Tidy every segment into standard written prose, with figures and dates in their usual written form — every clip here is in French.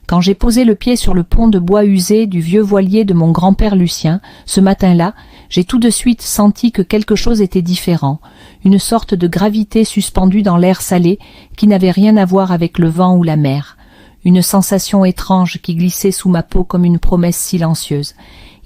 Quand j'ai posé le pied sur le pont de bois usé du vieux voilier de mon grand-père Lucien, ce matin-là, j'ai tout de suite senti que quelque chose était différent, une sorte de gravité suspendue dans l'air salé qui n'avait rien à voir avec le vent ou la mer, une sensation étrange qui glissait sous ma peau comme une promesse silencieuse.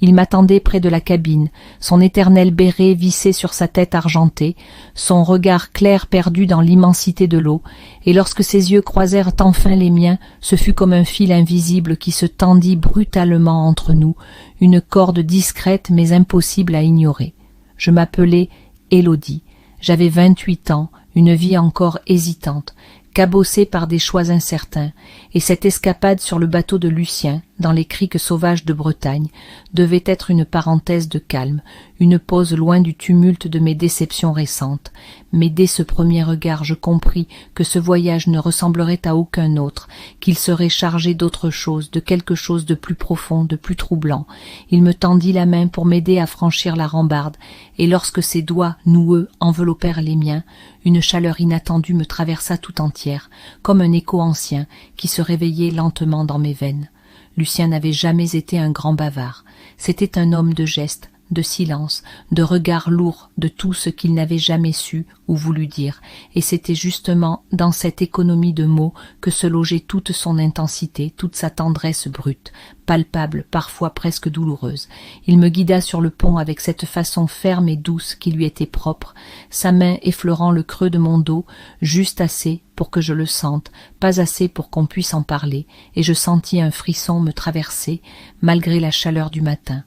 Il m'attendait près de la cabine, son éternel béret vissé sur sa tête argentée, son regard clair perdu dans l'immensité de l'eau, et lorsque ses yeux croisèrent enfin les miens, ce fut comme un fil invisible qui se tendit brutalement entre nous, une corde discrète mais impossible à ignorer. Je m'appelais Élodie, j'avais 28 ans, une vie encore hésitante, cabossée par des choix incertains, et cette escapade sur le bateau de Lucien, dans les criques sauvages de Bretagne, devait être une parenthèse de calme, une pause loin du tumulte de mes déceptions récentes. Mais dès ce premier regard, je compris que ce voyage ne ressemblerait à aucun autre, qu'il serait chargé d'autre chose, de quelque chose de plus profond, de plus troublant. Il me tendit la main pour m'aider à franchir la rambarde, et lorsque ses doigts noueux enveloppèrent les miens, une chaleur inattendue me traversa tout entière, comme un écho ancien qui se réveillait lentement dans mes veines. Lucien n'avait jamais été un grand bavard. C'était un homme de gestes, de silence, de regards lourds, de tout ce qu'il n'avait jamais su ou voulu dire, et c'était justement dans cette économie de mots que se logeait toute son intensité, toute sa tendresse brute, palpable, parfois presque douloureuse. Il me guida sur le pont avec cette façon ferme et douce qui lui était propre, sa main effleurant le creux de mon dos, juste assez pour que je le sente, pas assez pour qu'on puisse en parler, et je sentis un frisson me traverser, malgré la chaleur du matin.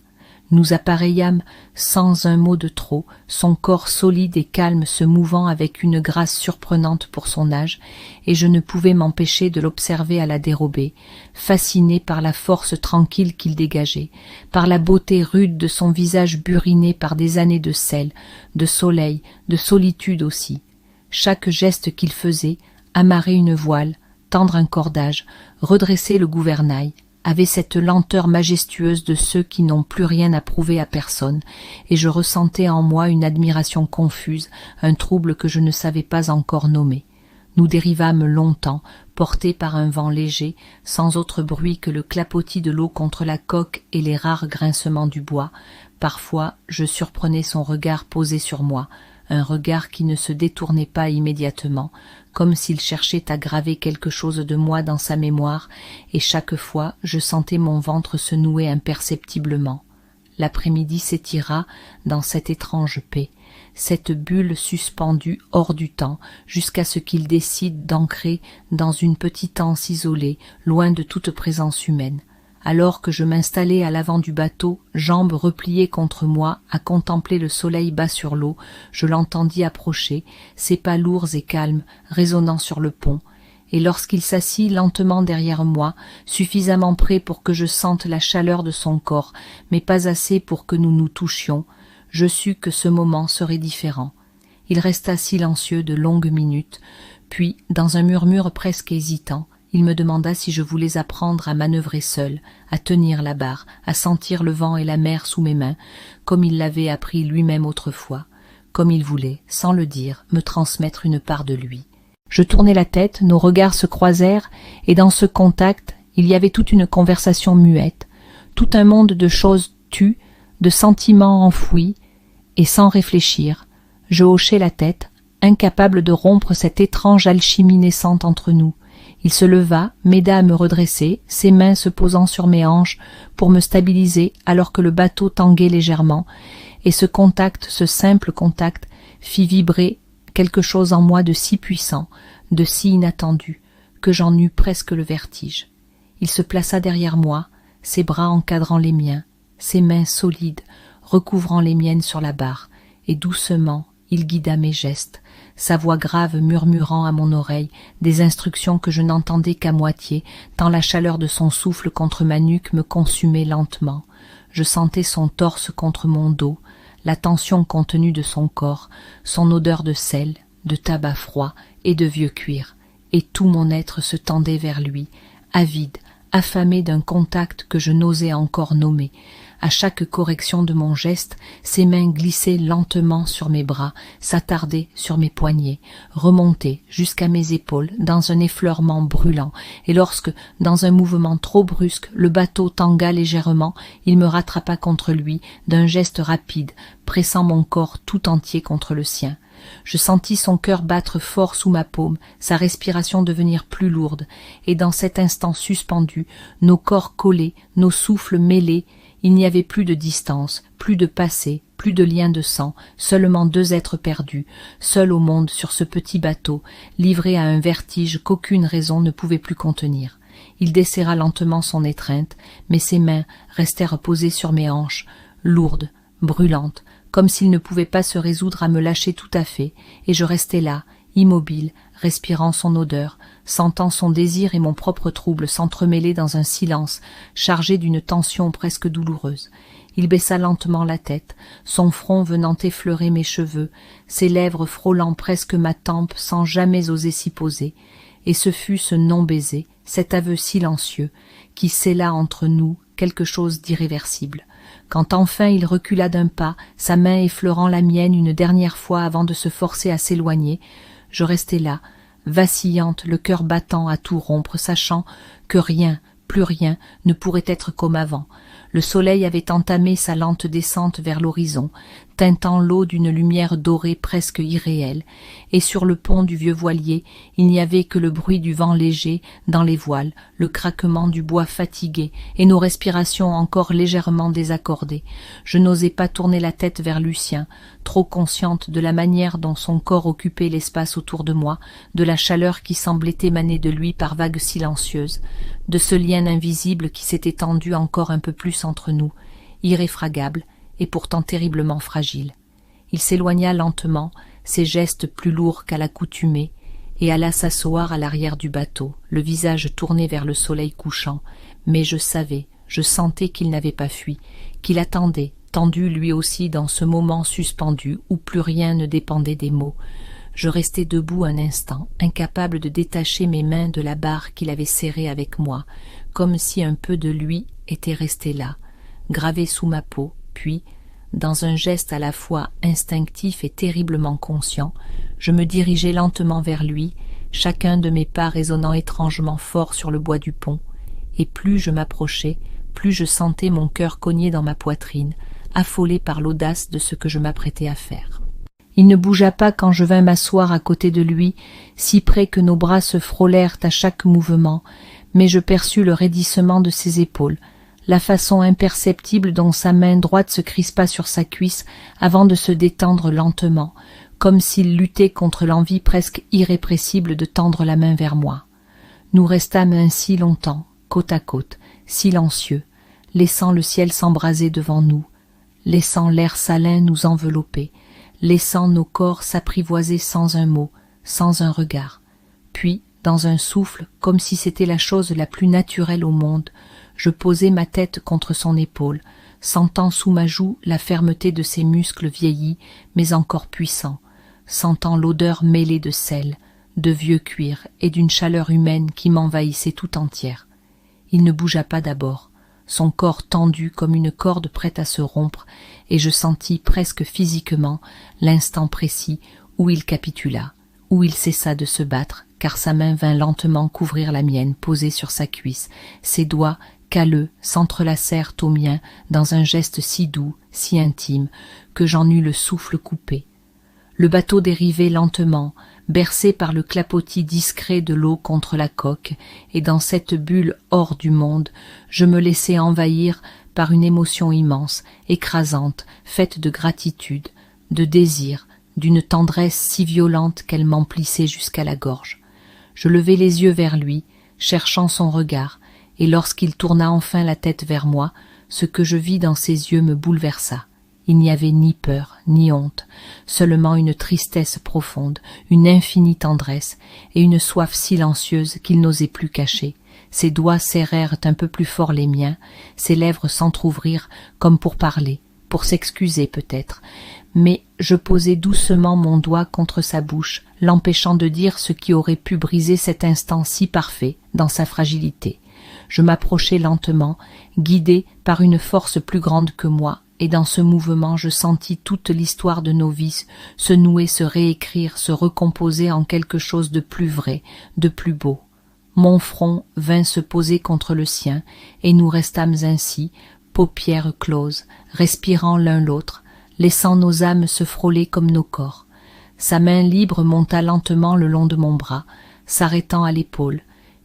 Nous appareillâmes sans un mot de trop, son corps solide et calme se mouvant avec une grâce surprenante pour son âge, et je ne pouvais m'empêcher de l'observer à la dérobée, fasciné par la force tranquille qu'il dégageait, par la beauté rude de son visage buriné par des années de sel, de soleil, de solitude aussi. Chaque geste qu'il faisait, amarrer une voile, tendre un cordage, redresser le gouvernail, avait cette lenteur majestueuse de ceux qui n'ont plus rien à prouver à personne, et je ressentais en moi une admiration confuse, un trouble que je ne savais pas encore nommer. Nous dérivâmes longtemps, portés par un vent léger, sans autre bruit que le clapotis de l'eau contre la coque et les rares grincements du bois. Parfois, je surprenais son regard posé sur moi, un regard qui ne se détournait pas immédiatement, comme s'il cherchait à graver quelque chose de moi dans sa mémoire, et chaque fois je sentais mon ventre se nouer imperceptiblement. L'après-midi s'étira dans cette étrange paix, cette bulle suspendue hors du temps, jusqu'à ce qu'il décide d'ancrer dans une petite anse isolée, loin de toute présence humaine. Alors que je m'installais à l'avant du bateau, jambes repliées contre moi, à contempler le soleil bas sur l'eau, je l'entendis approcher, ses pas lourds et calmes, résonnant sur le pont, et lorsqu'il s'assit lentement derrière moi, suffisamment près pour que je sente la chaleur de son corps, mais pas assez pour que nous nous touchions, je sus que ce moment serait différent. Il resta silencieux de longues minutes, puis, dans un murmure presque hésitant, il me demanda si je voulais apprendre à manœuvrer seul, à tenir la barre, à sentir le vent et la mer sous mes mains, comme il l'avait appris lui-même autrefois, comme il voulait, sans le dire, me transmettre une part de lui. Je tournai la tête, nos regards se croisèrent, et dans ce contact, il y avait toute une conversation muette, tout un monde de choses tues, de sentiments enfouis, et sans réfléchir, je hochai la tête, incapable de rompre cette étrange alchimie naissante entre nous. Il se leva, m'aida à me redresser, ses mains se posant sur mes hanches pour me stabiliser alors que le bateau tanguait légèrement, et ce contact, ce simple contact, fit vibrer quelque chose en moi de si puissant, de si inattendu, que j'en eus presque le vertige. Il se plaça derrière moi, ses bras encadrant les miens, ses mains solides, recouvrant les miennes sur la barre, et doucement il guida mes gestes, sa voix grave murmurant à mon oreille des instructions que je n'entendais qu'à moitié, tant la chaleur de son souffle contre ma nuque me consumait lentement. Je sentais son torse contre mon dos, la tension contenue de son corps, son odeur de sel, de tabac froid et de vieux cuir, et tout mon être se tendait vers lui, avide, affamé d'un contact que je n'osais encore nommer. À chaque correction de mon geste, ses mains glissaient lentement sur mes bras, s'attardaient sur mes poignets, remontaient jusqu'à mes épaules dans un effleurement brûlant, et lorsque, dans un mouvement trop brusque, le bateau tangua légèrement, il me rattrapa contre lui d'un geste rapide, pressant mon corps tout entier contre le sien. Je sentis son cœur battre fort sous ma paume, sa respiration devenir plus lourde, et dans cet instant suspendu, nos corps collés, nos souffles mêlés, il n'y avait plus de distance, plus de passé, plus de lien de sang, seulement deux êtres perdus, seuls au monde sur ce petit bateau, livrés à un vertige qu'aucune raison ne pouvait plus contenir. Il desserra lentement son étreinte, mais ses mains restèrent posées sur mes hanches, lourdes, brûlantes, comme s'il ne pouvait pas se résoudre à me lâcher tout à fait, et je restais là, immobile, respirant son odeur, sentant son désir et mon propre trouble s'entremêler dans un silence chargé d'une tension presque douloureuse. Il baissa lentement la tête, son front venant effleurer mes cheveux, ses lèvres frôlant presque ma tempe sans jamais oser s'y poser, et ce fut ce non-baiser, cet aveu silencieux, qui scella entre nous quelque chose d'irréversible. Quand enfin il recula d'un pas, sa main effleurant la mienne une dernière fois avant de se forcer à s'éloigner, je restai là, vacillante, le cœur battant à tout rompre, sachant que rien, plus rien, ne pourrait être comme avant. Le soleil avait entamé sa lente descente vers l'horizon, teintant l'eau d'une lumière dorée presque irréelle, et sur le pont du vieux voilier, il n'y avait que le bruit du vent léger dans les voiles, le craquement du bois fatigué, et nos respirations encore légèrement désaccordées. Je n'osais pas tourner la tête vers Lucien, trop consciente de la manière dont son corps occupait l'espace autour de moi, de la chaleur qui semblait émaner de lui par vagues silencieuses, de ce lien invisible qui s'était tendu encore un peu plus entre nous, irréfragable et pourtant terriblement fragile. Il s'éloigna lentement, ses gestes plus lourds qu'à l'accoutumée, et alla s'asseoir à l'arrière du bateau, le visage tourné vers le soleil couchant, mais je savais, je sentais qu'il n'avait pas fui, qu'il attendait, tendu lui aussi dans ce moment suspendu où plus rien ne dépendait des mots. Je restai debout un instant, incapable de détacher mes mains de la barre qu'il avait serrée avec moi, comme si un peu de lui était resté là, gravé sous ma peau, puis, dans un geste à la fois instinctif et terriblement conscient, je me dirigeai lentement vers lui, chacun de mes pas résonnant étrangement fort sur le bois du pont, et plus je m'approchais, plus je sentais mon cœur cogner dans ma poitrine, affolé par l'audace de ce que je m'apprêtais à faire. Il ne bougea pas quand je vins m'asseoir à côté de lui, si près que nos bras se frôlèrent à chaque mouvement, mais je perçus le raidissement de ses épaules, la façon imperceptible dont sa main droite se crispa sur sa cuisse avant de se détendre lentement, comme s'il luttait contre l'envie presque irrépressible de tendre la main vers moi. Nous restâmes ainsi longtemps, côte à côte, silencieux, laissant le ciel s'embraser devant nous, laissant l'air salin nous envelopper, laissant nos corps s'apprivoiser sans un mot, sans un regard. Puis, dans un souffle, comme si c'était la chose la plus naturelle au monde, je posai ma tête contre son épaule, sentant sous ma joue la fermeté de ses muscles vieillis, mais encore puissants, sentant l'odeur mêlée de sel, de vieux cuir et d'une chaleur humaine qui m'envahissait tout entière. Il ne bougea pas d'abord, son corps tendu comme une corde prête à se rompre, et je sentis presque physiquement l'instant précis où il capitula, où il cessa de se battre, car sa main vint lentement couvrir la mienne posée sur sa cuisse, ses doigts calleux s'entrelacèrent aux miens dans un geste si doux, si intime, que j'en eus le souffle coupé. Le bateau dérivait lentement, bercé par le clapotis discret de l'eau contre la coque, et dans cette bulle hors du monde, je me laissai envahir par une émotion immense, écrasante, faite de gratitude, de désir, d'une tendresse si violente qu'elle m'emplissait jusqu'à la gorge. Je levai les yeux vers lui, cherchant son regard, et lorsqu'il tourna enfin la tête vers moi, ce que je vis dans ses yeux me bouleversa. Il n'y avait ni peur, ni honte, seulement une tristesse profonde, une infinie tendresse, et une soif silencieuse qu'il n'osait plus cacher. Ses doigts serrèrent un peu plus fort les miens, ses lèvres s'entr'ouvrirent comme pour parler, pour s'excuser peut-être, mais je posai doucement mon doigt contre sa bouche, l'empêchant de dire ce qui aurait pu briser cet instant si parfait dans sa fragilité. je m'approchai lentement, guidé par une force plus grande que moi, et dans ce mouvement je sentis toute l'histoire de nos vies se nouer, se réécrire, se recomposer en quelque chose de plus vrai, de plus beau. Mon front vint se poser contre le sien, et nous restâmes ainsi, paupières closes, respirant l'un l'autre, laissant nos âmes se frôler comme nos corps. Sa main libre monta lentement le long de mon bras, s'arrêtant à l'épaule,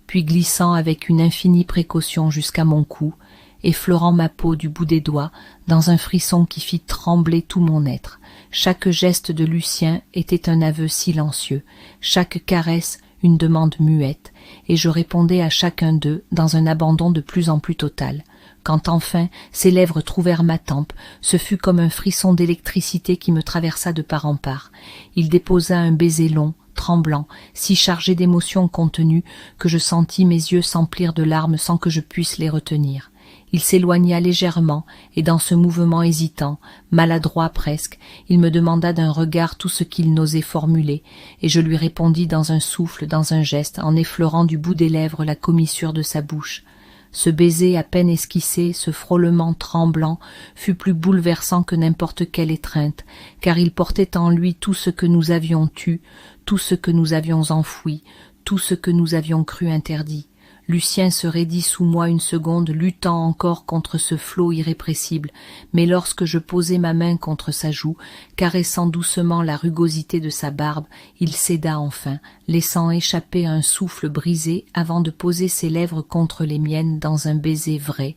puis glissant avec une infinie précaution jusqu'à mon cou, effleurant ma peau du bout des doigts dans un frisson qui fit trembler tout mon être. Chaque geste de Lucien était un aveu silencieux, chaque caresse une demande muette, et je répondais à chacun d'eux dans un abandon de plus en plus total. Quand enfin ses lèvres trouvèrent ma tempe, ce fut comme un frisson d'électricité qui me traversa de part en part. Il déposa un baiser long, tremblant, si chargé d'émotions contenues que je sentis mes yeux s'emplir de larmes sans que je puisse les retenir. Il s'éloigna légèrement, et dans ce mouvement hésitant, maladroit presque, il me demanda d'un regard tout ce qu'il n'osait formuler, et je lui répondis dans un souffle, dans un geste, en effleurant du bout des lèvres la commissure de sa bouche. Ce baiser à peine esquissé, ce frôlement tremblant, fut plus bouleversant que n'importe quelle étreinte, car il portait en lui tout ce que nous avions tu, tout ce que nous avions enfoui, tout ce que nous avions cru interdit. Lucien se raidit sous moi une seconde, luttant encore contre ce flot irrépressible, mais lorsque je posai ma main contre sa joue, caressant doucement la rugosité de sa barbe, il céda enfin, laissant échapper un souffle brisé avant de poser ses lèvres contre les miennes dans un baiser vrai,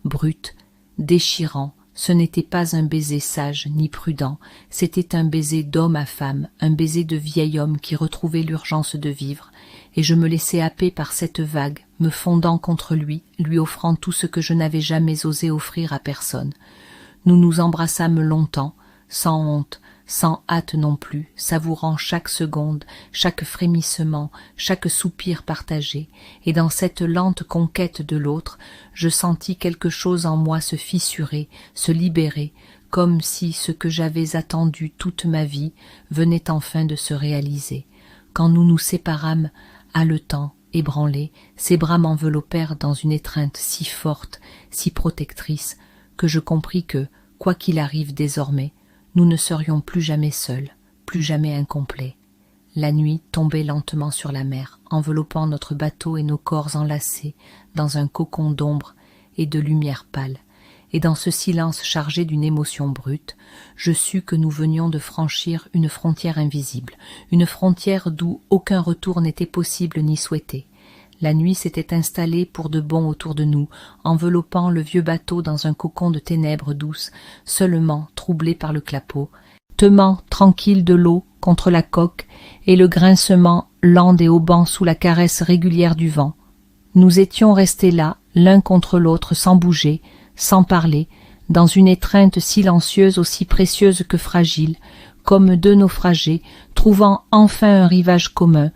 brut, déchirant. Ce n'était pas un baiser sage ni prudent, c'était un baiser d'homme à femme, un baiser de vieil homme qui retrouvait l'urgence de vivre, et je me laissai happer par cette vague, me fondant contre lui, lui offrant tout ce que je n'avais jamais osé offrir à personne. Nous nous embrassâmes longtemps, sans honte, sans hâte non plus, savourant chaque seconde, chaque frémissement, chaque soupir partagé, et dans cette lente conquête de l'autre, je sentis quelque chose en moi se fissurer, se libérer, comme si ce que j'avais attendu toute ma vie venait enfin de se réaliser. Quand nous nous séparâmes, haletants, ébranlés, ses bras m'enveloppèrent dans une étreinte si forte, si protectrice, que je compris que, quoi qu'il arrive désormais, nous ne serions plus jamais seuls, plus jamais incomplets. La nuit tombait lentement sur la mer, enveloppant notre bateau et nos corps enlacés dans un cocon d'ombre et de lumière pâle, et dans ce silence chargé d'une émotion brute, je sus que nous venions de franchir une frontière invisible, une frontière d'où aucun retour n'était possible ni souhaité. La nuit s'était installée pour de bon autour de nous, enveloppant le vieux bateau dans un cocon de ténèbres douces, seulement troublé par le clapot, temant tranquille de l'eau contre la coque et le grincement lent des haubans sous la caresse régulière du vent. Nous étions restés là, l'un contre l'autre, sans bouger, sans parler, dans une étreinte silencieuse aussi précieuse que fragile, comme deux naufragés, trouvant enfin un rivage commun,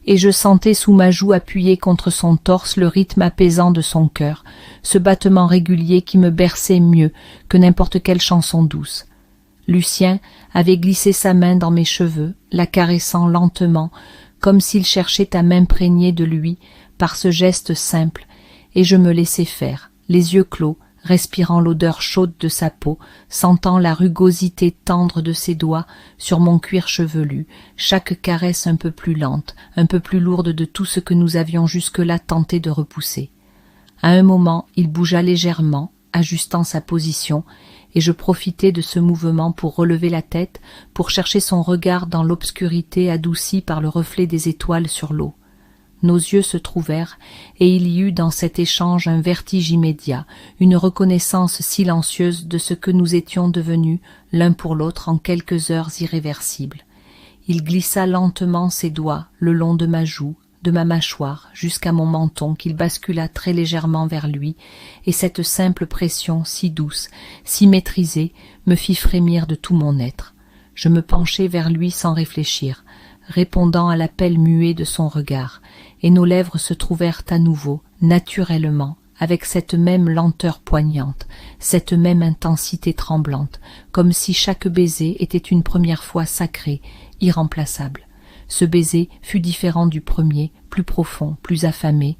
et je sentais sous ma joue appuyée contre son torse le rythme apaisant de son cœur, ce battement régulier qui me berçait mieux que n'importe quelle chanson douce. Lucien avait glissé sa main dans mes cheveux, la caressant lentement, comme s'il cherchait à m'imprégner de lui par ce geste simple, et je me laissai faire, les yeux clos, respirant l'odeur chaude de sa peau, sentant la rugosité tendre de ses doigts sur mon cuir chevelu, chaque caresse un peu plus lente, un peu plus lourde de tout ce que nous avions jusque-là tenté de repousser. À un moment, il bougea légèrement, ajustant sa position, et je profitai de ce mouvement pour relever la tête, pour chercher son regard dans l'obscurité adoucie par le reflet des étoiles sur l'eau. Nos yeux se trouvèrent, et il y eut dans cet échange un vertige immédiat, une reconnaissance silencieuse de ce que nous étions devenus l'un pour l'autre en quelques heures irréversibles. Il glissa lentement ses doigts le long de ma joue, de ma mâchoire, jusqu'à mon menton qu'il bascula très légèrement vers lui, et cette simple pression si douce, si maîtrisée, me fit frémir de tout mon être. Je me penchai vers lui sans réfléchir, répondant à l'appel muet de son regard, et nos lèvres se trouvèrent à nouveau, naturellement, avec cette même lenteur poignante, cette même intensité tremblante, comme si chaque baiser était une première fois sacré, irremplaçable. Ce baiser fut différent du premier, plus profond, plus affamé,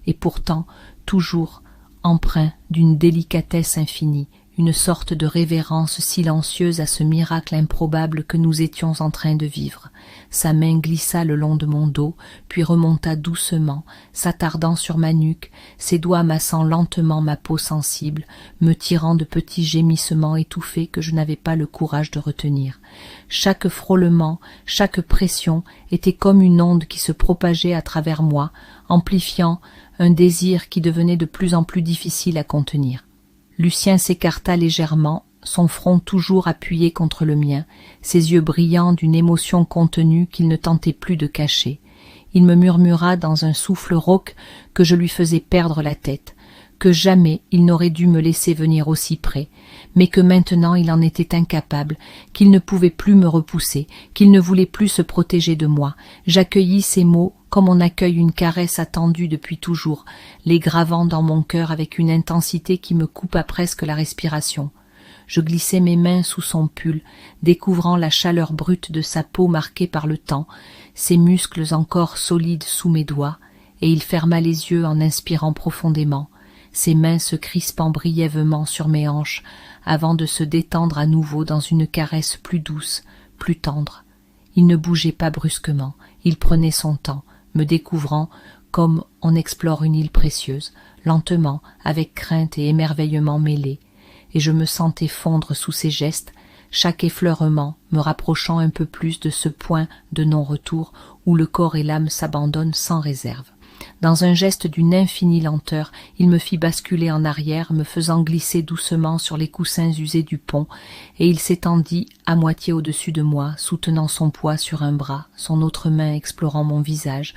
et pourtant toujours empreint d'une délicatesse infinie, une sorte de révérence silencieuse à ce miracle improbable que nous étions en train de vivre. Sa main glissa le long de mon dos, puis remonta doucement, s'attardant sur ma nuque, ses doigts massant lentement ma peau sensible, me tirant de petits gémissements étouffés que je n'avais pas le courage de retenir. Chaque frôlement, chaque pression était comme une onde qui se propageait à travers moi, amplifiant un désir qui devenait de plus en plus difficile à contenir. Lucien s'écarta légèrement, son front toujours appuyé contre le mien, ses yeux brillants d'une émotion contenue qu'il ne tentait plus de cacher. Il me murmura dans un souffle rauque que je lui faisais perdre la tête, que jamais il n'aurait dû me laisser venir aussi près, mais que maintenant il en était incapable, qu'il ne pouvait plus me repousser, qu'il ne voulait plus se protéger de moi. J'accueillis ces mots comme on accueille une caresse attendue depuis toujours, les gravant dans mon cœur avec une intensité qui me coupa presque la respiration. Je glissai mes mains sous son pull, découvrant la chaleur brute de sa peau marquée par le temps, ses muscles encore solides sous mes doigts, et il ferma les yeux en inspirant profondément, ses mains se crispant brièvement sur mes hanches, avant de se détendre à nouveau dans une caresse plus douce, plus tendre. Il ne bougeait pas brusquement, il prenait son temps, me découvrant comme on explore une île précieuse, lentement, avec crainte et émerveillement mêlés, et je me sentais fondre sous ses gestes, chaque effleurement me rapprochant un peu plus de ce point de non-retour où le corps et l'âme s'abandonnent sans réserve. Dans un geste d'une infinie lenteur, il me fit basculer en arrière, me faisant glisser doucement sur les coussins usés du pont, et il s'étendit à moitié au-dessus de moi, soutenant son poids sur un bras, son autre main explorant mon visage,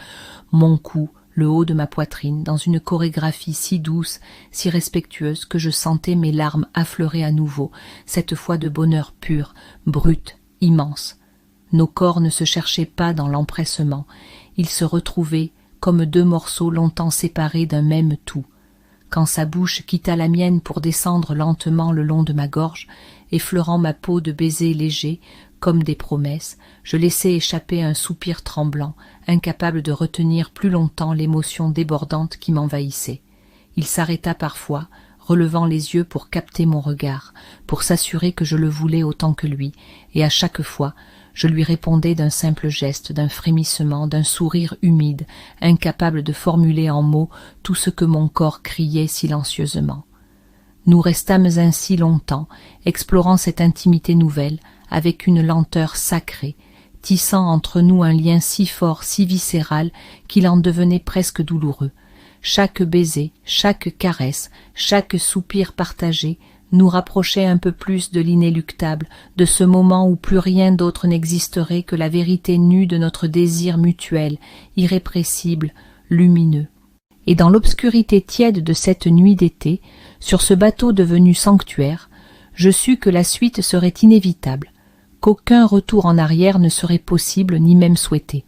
mon cou, le haut de ma poitrine, dans une chorégraphie si douce, si respectueuse, que je sentais mes larmes affleurer à nouveau, cette fois de bonheur pur, brut, immense. Nos corps ne se cherchaient pas dans l'empressement, ils se retrouvaient comme deux morceaux longtemps séparés d'un même tout. Quand sa bouche quitta la mienne pour descendre lentement le long de ma gorge, effleurant ma peau de baisers légers, comme des promesses, je laissai échapper un soupir tremblant, incapable de retenir plus longtemps l'émotion débordante qui m'envahissait. Il s'arrêta parfois, relevant les yeux pour capter mon regard, pour s'assurer que je le voulais autant que lui, et à chaque fois, je lui répondais d'un simple geste, d'un frémissement, d'un sourire humide, incapable de formuler en mots tout ce que mon corps criait silencieusement. Nous restâmes ainsi longtemps, explorant cette intimité nouvelle, avec une lenteur sacrée, tissant entre nous un lien si fort, si viscéral, qu'il en devenait presque douloureux. Chaque baiser, chaque caresse, chaque soupir partagé nous rapprochait un peu plus de l'inéluctable, de ce moment où plus rien d'autre n'existerait que la vérité nue de notre désir mutuel, irrépressible, lumineux. Et dans l'obscurité tiède de cette nuit d'été, sur ce bateau devenu sanctuaire, je sus que la suite serait inévitable, qu'aucun retour en arrière ne serait possible ni même souhaité.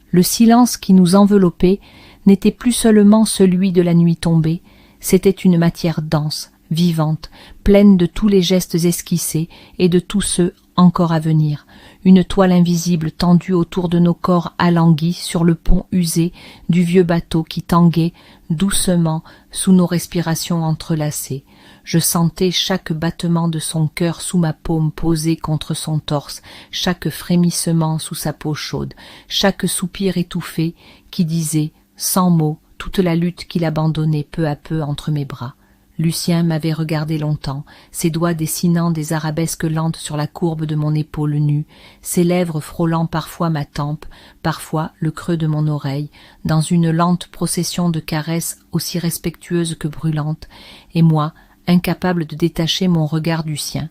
Le silence qui nous enveloppait n'était plus seulement celui de la nuit tombée, c'était une matière dense, vivante, pleine de tous les gestes esquissés et de tous ceux encore à venir, une toile invisible tendue autour de nos corps alanguis sur le pont usé du vieux bateau qui tanguait doucement sous nos respirations entrelacées. Je sentais chaque battement de son cœur sous ma paume posée contre son torse, chaque frémissement sous sa peau chaude, chaque soupir étouffé qui disait, sans mots, toute la lutte qu'il abandonnait peu à peu entre mes bras. Lucien m'avait regardé longtemps, ses doigts dessinant des arabesques lentes sur la courbe de mon épaule nue, ses lèvres frôlant parfois ma tempe, parfois le creux de mon oreille, dans une lente procession de caresses aussi respectueuses que brûlantes, et moi, incapable de détacher mon regard du sien,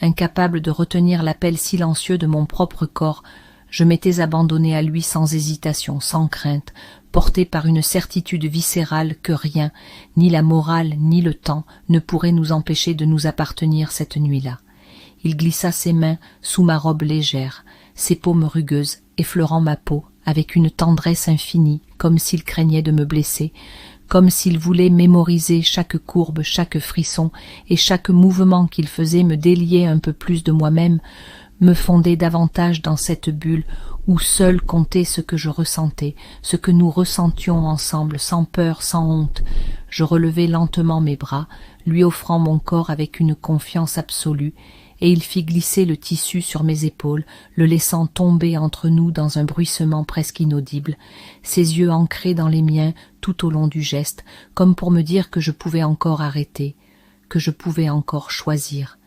incapable de retenir l'appel silencieux de mon propre corps, je m'étais abandonné à lui sans hésitation, sans crainte, porté par une certitude viscérale que rien, ni la morale ni le temps, ne pourrait nous empêcher de nous appartenir cette nuit-là. Il glissa ses mains sous ma robe légère, ses paumes rugueuses effleurant ma peau avec une tendresse infinie, comme s'il craignait de me blesser, comme s'il voulait mémoriser chaque courbe, chaque frisson, et chaque mouvement qu'il faisait me délier un peu plus de moi-même, me fonder davantage dans cette bulle où seul comptait ce que je ressentais, ce que nous ressentions ensemble, sans peur, sans honte. Je relevai lentement mes bras, lui offrant mon corps avec une confiance absolue, et il fit glisser le tissu sur mes épaules, le laissant tomber entre nous dans un bruissement presque inaudible, ses yeux ancrés dans les miens tout au long du geste, comme pour me dire que je pouvais encore arrêter, que je pouvais encore choisir.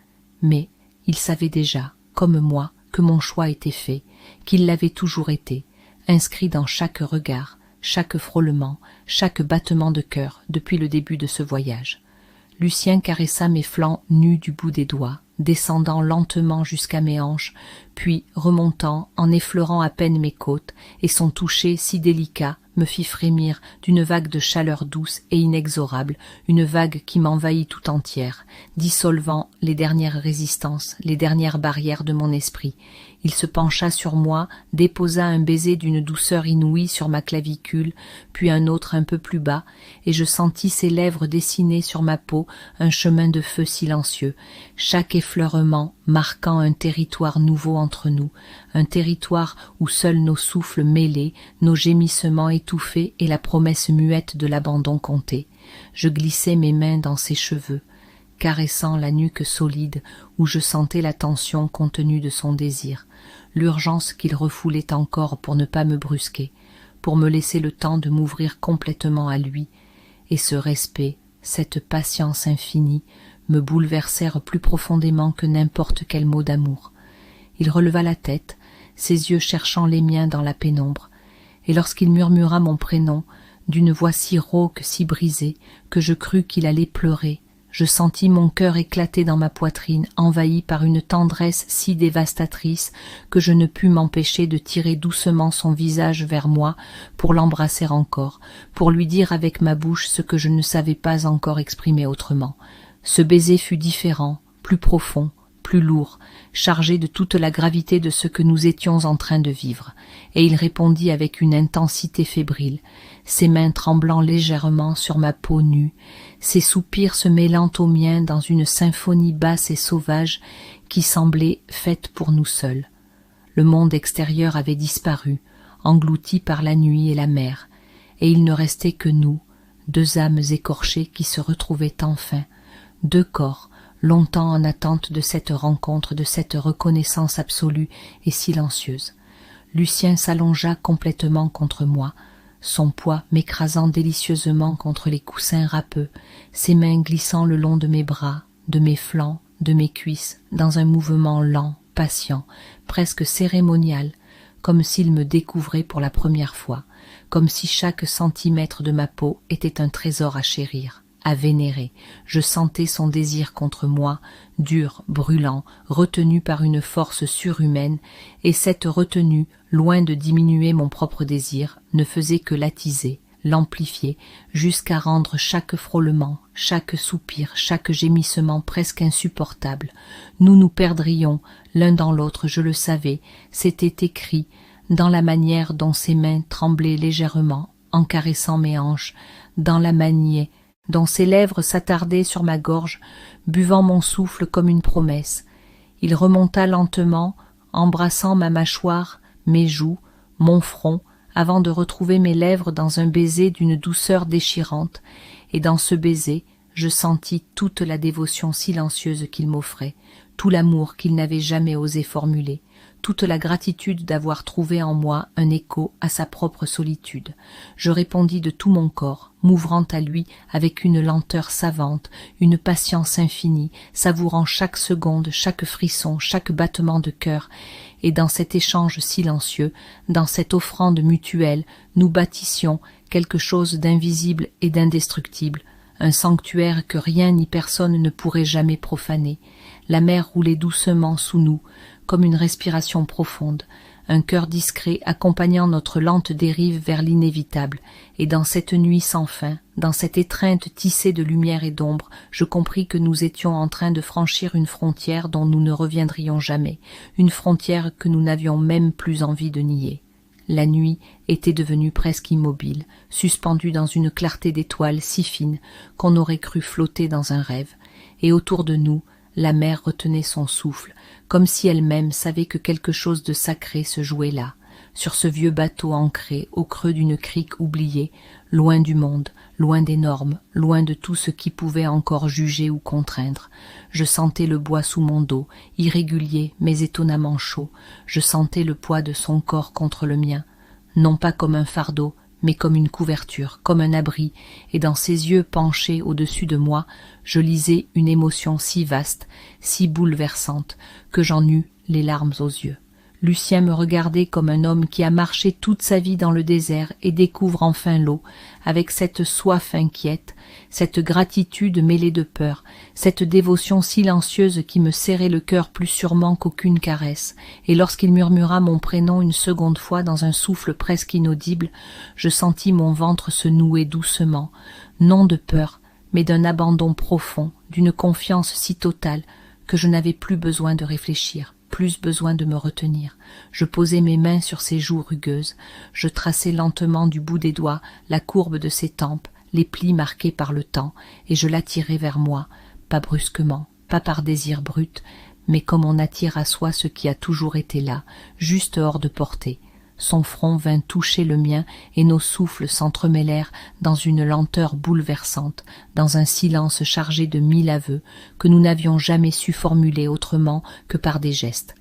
Mais il savait déjà, comme moi, que mon choix était fait, qu'il l'avait toujours été, inscrit dans chaque regard, chaque frôlement, chaque battement de cœur depuis le début de ce voyage. Lucien caressa mes flancs nus du bout des doigts, descendant lentement jusqu'à mes hanches, puis remontant en effleurant à peine mes côtes, et son toucher si délicat me fit frémir d'une vague de chaleur douce et inexorable, une vague qui m'envahit tout entière, dissolvant les dernières résistances, les dernières barrières de mon esprit. Il se pencha sur moi, déposa un baiser d'une douceur inouïe sur ma clavicule, puis un autre un peu plus bas, et je sentis ses lèvres dessiner sur ma peau un chemin de feu silencieux, chaque effleurement marquant un territoire nouveau entre nous, un territoire où seuls nos souffles mêlés, nos gémissements étouffés et la promesse muette de l'abandon comptaient. Je glissai mes mains dans ses cheveux, caressant la nuque solide où je sentais la tension contenue de son désir, l'urgence qu'il refoulait encore pour ne pas me brusquer, pour me laisser le temps de m'ouvrir complètement à lui, et ce respect, cette patience infinie, me bouleversèrent plus profondément que n'importe quel mot d'amour. Il releva la tête, ses yeux cherchant les miens dans la pénombre, et lorsqu'il murmura mon prénom, d'une voix si rauque, si brisée, que je crus qu'il allait pleurer, je sentis mon cœur éclater dans ma poitrine, envahi par une tendresse si dévastatrice que je ne pus m'empêcher de tirer doucement son visage vers moi pour l'embrasser encore, pour lui dire avec ma bouche ce que je ne savais pas encore exprimer autrement. Ce baiser fut différent, plus profond, plus lourd, chargé de toute la gravité de ce que nous étions en train de vivre, et il répondit avec une intensité fébrile, ses mains tremblant légèrement sur ma peau nue, ses soupirs se mêlant aux miens dans une symphonie basse et sauvage qui semblait faite pour nous seuls. Le monde extérieur avait disparu, englouti par la nuit et la mer, et il ne restait que nous, deux âmes écorchées qui se retrouvaient enfin, deux corps, longtemps en attente de cette rencontre, de cette reconnaissance absolue et silencieuse. Lucien s'allongea complètement contre moi, son poids m'écrasant délicieusement contre les coussins râpeux, ses mains glissant le long de mes bras, de mes flancs, de mes cuisses, dans un mouvement lent, patient, presque cérémonial, comme s'il me découvrait pour la première fois, comme si chaque centimètre de ma peau était un trésor à chérir, à vénérer. Je sentais son désir contre moi, dur, brûlant, retenu par une force surhumaine, et cette retenue, loin de diminuer mon propre désir, ne faisait que l'attiser, l'amplifier, jusqu'à rendre chaque frôlement, chaque soupir, chaque gémissement presque insupportable. Nous nous perdrions, l'un dans l'autre, je le savais, c'était écrit, dans la manière dont ses mains tremblaient légèrement, en caressant mes hanches, dans la manière dont ses lèvres s'attardaient sur ma gorge, buvant mon souffle comme une promesse. Il remonta lentement, embrassant ma mâchoire, mes joues, mon front, avant de retrouver mes lèvres dans un baiser d'une douceur déchirante, et dans ce baiser, je sentis toute la dévotion silencieuse qu'il m'offrait, tout l'amour qu'il n'avait jamais osé formuler, toute la gratitude d'avoir trouvé en moi un écho à sa propre solitude. Je répondis de tout mon corps, m'ouvrant à lui avec une lenteur savante, une patience infinie, savourant chaque seconde, chaque frisson, chaque battement de cœur, et dans cet échange silencieux, dans cette offrande mutuelle, nous bâtissions quelque chose d'invisible et d'indestructible, un sanctuaire que rien ni personne ne pourrait jamais profaner. La mer roulait doucement sous nous, comme une respiration profonde, un cœur discret accompagnant notre lente dérive vers l'inévitable, et dans cette nuit sans fin, dans cette étreinte tissée de lumière et d'ombre, je compris que nous étions en train de franchir une frontière dont nous ne reviendrions jamais, une frontière que nous n'avions même plus envie de nier. La nuit était devenue presque immobile, suspendue dans une clarté d'étoiles si fine qu'on aurait cru flotter dans un rêve, et autour de nous, la mer retenait son souffle, comme si elle-même savait que quelque chose de sacré se jouait là. sur ce vieux bateau ancré au creux d'une crique oubliée, loin du monde, loin des normes, loin de tout ce qui pouvait encore juger ou contraindre. Je sentais le bois sous mon dos, irrégulier mais étonnamment chaud. Je sentais le poids de son corps contre le mien, non pas comme un fardeau, mais comme une couverture, comme un abri, et dans ses yeux penchés au-dessus de moi, je lisais une émotion si vaste, si bouleversante, que j'en eus les larmes aux yeux. Lucien me regardait comme un homme qui a marché toute sa vie dans le désert et découvre enfin l'eau, avec cette soif inquiète, cette gratitude mêlée de peur, cette dévotion silencieuse qui me serrait le cœur plus sûrement qu'aucune caresse, et lorsqu'il murmura mon prénom une seconde fois dans un souffle presque inaudible, je sentis mon ventre se nouer doucement, non de peur, mais d'un abandon profond, d'une confiance si totale que je n'avais plus besoin de réfléchir, plus besoin de me retenir. Je posai mes mains sur ses joues rugueuses, je traçai lentement du bout des doigts la courbe de ses tempes, les plis marqués par le temps, et je l'attirai vers moi, pas brusquement, pas par désir brut, mais comme on attire à soi ce qui a toujours été là, juste hors de portée. Son front vint toucher le mien et nos souffles s'entremêlèrent dans une lenteur bouleversante, dans un silence chargé de 1000 aveux que nous n'avions jamais su formuler autrement que par des gestes.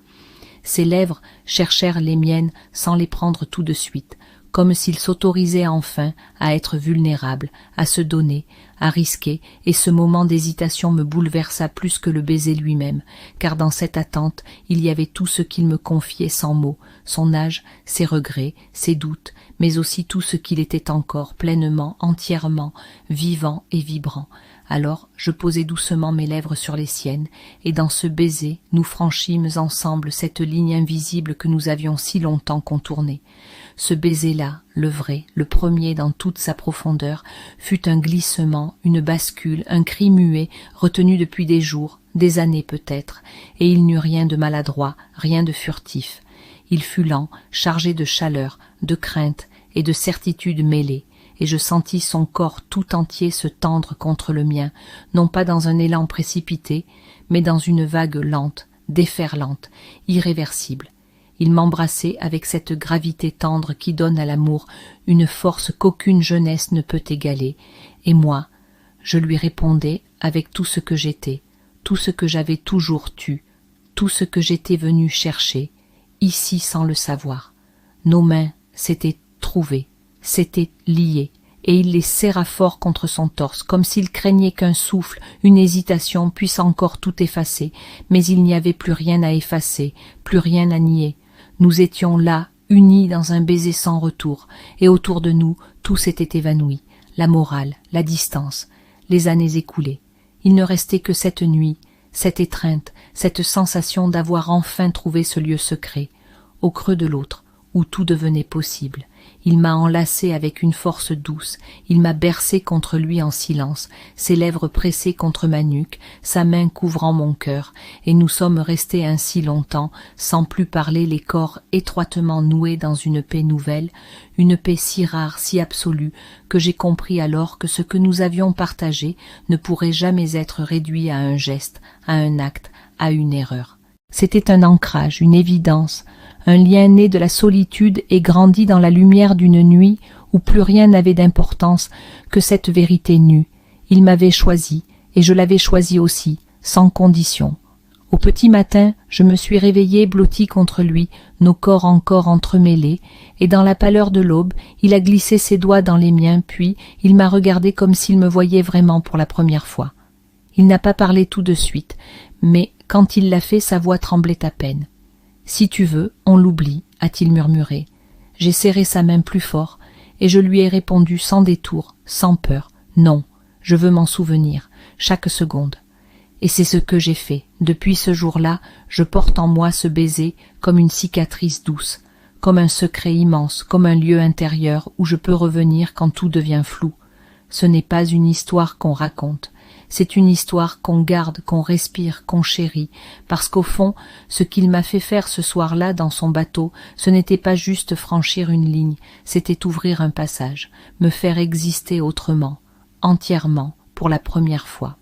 Ses lèvres cherchèrent les miennes sans les prendre tout de suite, comme s'il s'autorisait enfin à être vulnérable, à se donner, à risquer, et ce moment d'hésitation me bouleversa plus que le baiser lui-même, car dans cette attente, il y avait tout ce qu'il me confiait sans mots, son âge, ses regrets, ses doutes, mais aussi tout ce qu'il était encore, pleinement, entièrement, vivant et vibrant. Alors je posai doucement mes lèvres sur les siennes, et dans ce baiser, nous franchîmes ensemble cette ligne invisible que nous avions si longtemps contournée. Ce baiser-là, le vrai, le premier dans toute sa profondeur, fut un glissement, une bascule, un cri muet, retenu depuis des jours, des années peut-être, et il n'eut rien de maladroit, rien de furtif. Il fut lent, chargé de chaleur, de crainte et de certitude mêlée, et je sentis son corps tout entier se tendre contre le mien, non pas dans un élan précipité, mais dans une vague lente, déferlante, irréversible. Il m'embrassait avec cette gravité tendre qui donne à l'amour une force qu'aucune jeunesse ne peut égaler, et moi, je lui répondais avec tout ce que j'étais, tout ce que j'avais toujours tu, tout ce que j'étais venu chercher, ici sans le savoir. Nos mains s'étaient trouvées, s'étaient liées, et il les serra fort contre son torse, comme s'il craignait qu'un souffle, une hésitation puisse encore tout effacer, mais il n'y avait plus rien à effacer, plus rien à nier. Nous étions là, unis dans un baiser sans retour, et autour de nous, tout s'était évanoui, la morale, la distance, les années écoulées. Il ne restait que cette nuit, cette étreinte, cette sensation d'avoir enfin trouvé ce lieu secret, au creux de l'autre, où tout devenait possible. Il m'a enlacé avec une force douce, il m'a bercé contre lui en silence, ses lèvres pressées contre ma nuque, sa main couvrant mon cœur, et nous sommes restés ainsi longtemps, sans plus parler, les corps étroitement noués dans une paix nouvelle, une paix si rare, si absolue, que j'ai compris alors que ce que nous avions partagé ne pourrait jamais être réduit à un geste, à un acte, à une erreur. C'était un ancrage, une évidence, un lien né de la solitude et grandi dans la lumière d'une nuit où plus rien n'avait d'importance que cette vérité nue. Il m'avait choisi, et je l'avais choisi aussi, sans condition. Au petit matin, je me suis réveillée blottie contre lui, nos corps encore entremêlés, et dans la pâleur de l'aube, il a glissé ses doigts dans les miens, puis il m'a regardé comme s'il me voyait vraiment pour la première fois. Il n'a pas parlé tout de suite, mais quand il l'a fait, sa voix tremblait à peine. « Si tu veux, on l'oublie », a-t-il murmuré. J'ai serré sa main plus fort, et je lui ai répondu sans détour, sans peur. « Non, je veux m'en souvenir, chaque seconde. » Et c'est ce que j'ai fait. Depuis ce jour-là, je porte en moi ce baiser comme une cicatrice douce, comme un secret immense, comme un lieu intérieur où je peux revenir quand tout devient flou. Ce n'est pas une histoire qu'on raconte. C'est une histoire qu'on garde, qu'on respire, qu'on chérit, parce qu'au fond, ce qu'il m'a fait faire ce soir-là dans son bateau, ce n'était pas juste franchir une ligne, c'était ouvrir un passage, me faire exister autrement, entièrement, pour la première fois.